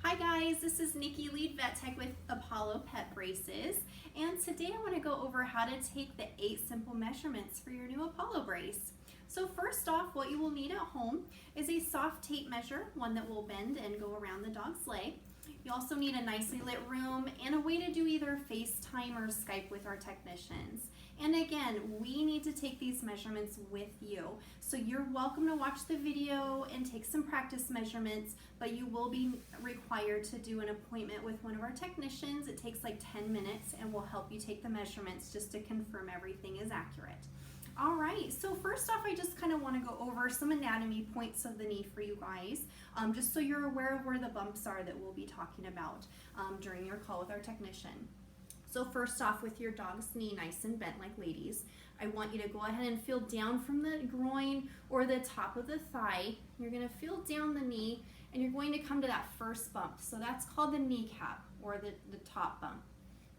Hi guys, this is Nikki, lead vet tech with Apollo Pet Braces, and today I want to go over how to take the 8 simple measurements for your new Apollo brace. So first off, what you will need at home is a soft tape measure, one that will bend and go around the dog's leg. You also need a nicely lit room and a way to do either FaceTime or Skype with our technicians. And again, we need to take these measurements with you. So you're welcome to watch the video and take some practice measurements, but you will be required to do an appointment with one of our technicians. It takes like 10 minutes and we'll help you take the measurements just to confirm everything is accurate. All right, so first off, I just kind of want to go over some anatomy points of the knee for you guys, just so you're aware of where the bumps are that we'll be talking about during your call with our technician. So first off, with your dog's knee nice and bent like ladies, I want you to go ahead and feel down from the groin or the top of the thigh. You're going to feel down the knee and you're going to come to that first bump. So that's called the kneecap or the top bump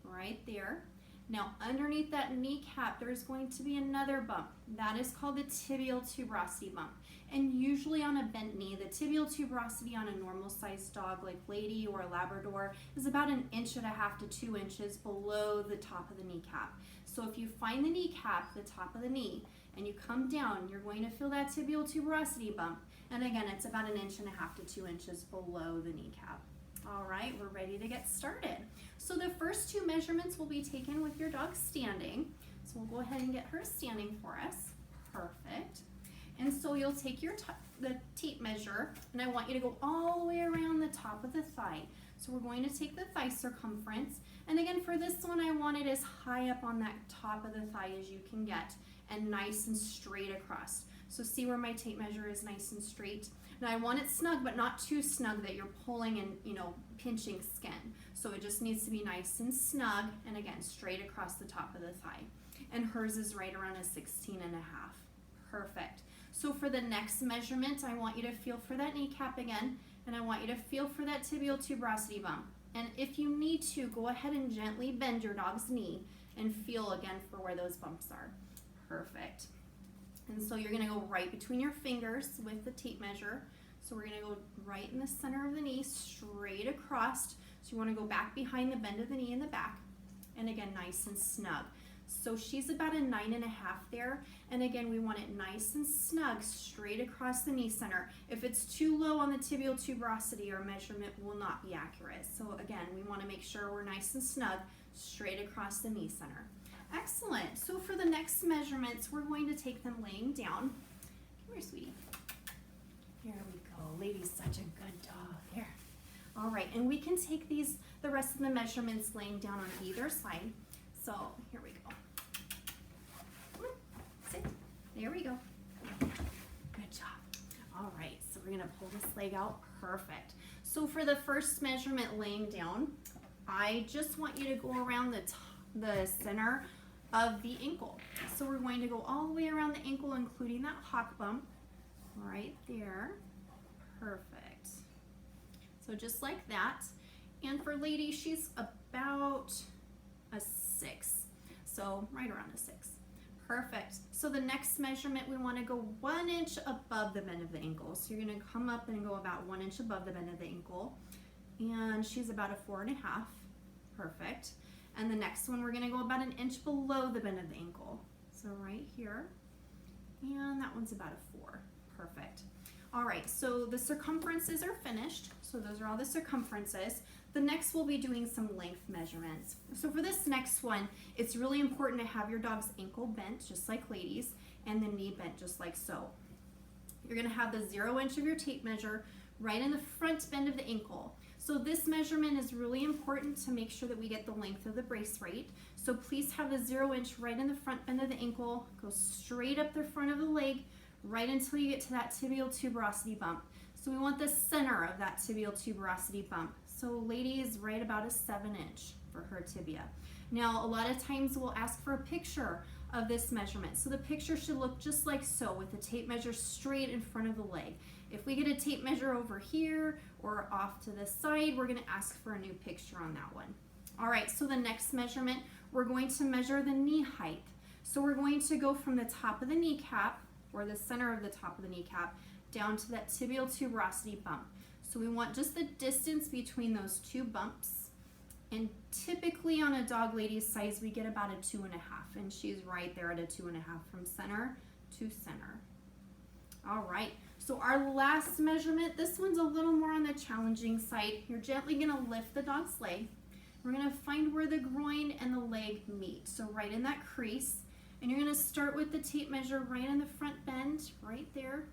right there. Now underneath that kneecap, there's going to be another bump. That is called the tibial tuberosity bump. And usually on a bent knee, the tibial tuberosity on a normal sized dog like Lady or a Labrador is about 1.5 inches to 2 inches below the top of the kneecap. So if you find the kneecap, the top of the knee, and you come down, you're going to feel that tibial tuberosity bump. And again, it's about 1.5 inches to 2 inches below the kneecap. All right, we're ready to get started. So the first 2 measurements will be taken with your dog standing. So we'll go ahead and get her standing for us. Perfect. And so you'll take the tape measure, and I want you to go all the way around the top of the thigh. So we're going to take the thigh circumference, and again for this one I want it as high up on that top of the thigh as you can get, and nice and straight across. So see where my tape measure is nice and straight. Now I want it snug, but not too snug that you're pulling and pinching skin. So it just needs to be nice and snug, and again straight across the top of the thigh. And hers is right around a 16.5. Perfect. So for the next measurement, I want you to feel for that kneecap again, and I want you to feel for that tibial tuberosity bump. And if you need to, go ahead and gently bend your dog's knee and feel again for where those bumps are. Perfect. And so you're going to go right between your fingers with the tape measure. So we're going to go right in the center of the knee, straight across. So you want to go back behind the bend of the knee in the back. And again, nice and snug. So she's about a 9.5 there. And again, we want it nice and snug, straight across the knee center. If it's too low on the tibial tuberosity, our measurement will not be accurate. So again, we want to make sure we're nice and snug, straight across the knee center. Excellent. So for the next measurements, we're going to take them laying down. Come here, sweetie. Here we go. Lady's such a good dog. Here. All right, and we can take the rest of the measurements laying down on either side. So here we go. Come on, sit. There we go. Good job. All right, so we're gonna pull this leg out. Perfect. So for the first measurement laying down, I just want you to go around the center of the ankle. So we're going to go all the way around the ankle, including that hock bump right there. Perfect. So just like that. And for Lady, she's about a 6. So right around a 6. Perfect. So the next measurement, we want to go 1 inch above the bend of the ankle. So you're going to come up and go about 1 inch above the bend of the ankle. And she's about a 4.5. Perfect. And the next one, we're going to go about 1 inch below the bend of the ankle. So right here. And that one's about a 4. Perfect. All right, so the circumferences are finished. So those are all the circumferences. The next we'll be doing some length measurements. So for this next one, it's really important to have your dog's ankle bent, just like Lady's, and the knee bent, just like so. You're going to have the 0 inch of your tape measure right in the front bend of the ankle. So this measurement is really important to make sure that we get the length of the brace right. So please have the 0 inch right in the front bend of the ankle, go straight up the front of the leg, right until you get to that tibial tuberosity bump. So we want the center of that tibial tuberosity bump. So Lady is right about a 7 inch for her tibia. Now a lot of times we'll ask for a picture of this measurement. So the picture should look just like so, with the tape measure straight in front of the leg. If we get a tape measure over here or off to the side, we're going to ask for a new picture on that one. All right, so the next measurement, we're going to measure the knee height. So we're going to go from the top of the kneecap, or the center of the top of the kneecap, down to that tibial tuberosity bump. So we want just the distance between those two bumps. And typically on a dog lady's size, we get about a 2.5, and she's right there at a 2.5 from center to center. All right, so our last measurement, this one's a little more on the challenging side. You're gently gonna lift the dog's leg. We're gonna find where the groin and the leg meet. So right in that crease, and you're gonna start with the tape measure right in the front bend, right there,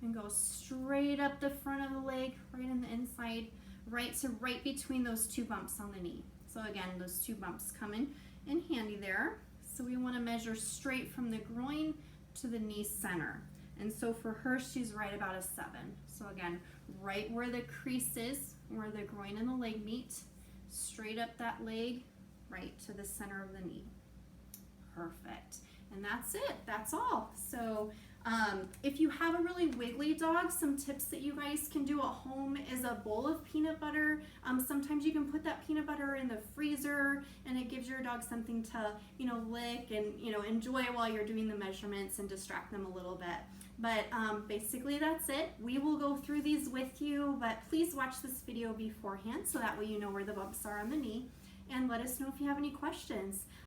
and go straight up the front of the leg, right in the inside, right between those two bumps on the knee. So again, those two bumps coming in handy there. So we wanna measure straight from the groin to the knee center. And so for her, she's right about a 7. So again, right where the crease is, where the groin and the leg meet, straight up that leg, right to the center of the knee. Perfect. And that's it, that's all. So if you have a really wiggly dog, some tips that you guys can do at home is a bowl of peanut butter. Sometimes you can put that peanut butter in the freezer, and it gives your dog something to, lick and, enjoy while you're doing the measurements and distract them a little bit. But basically that's it. We will go through these with you, but please watch this video beforehand so that way you know where the bumps are on the knee, and let us know if you have any questions.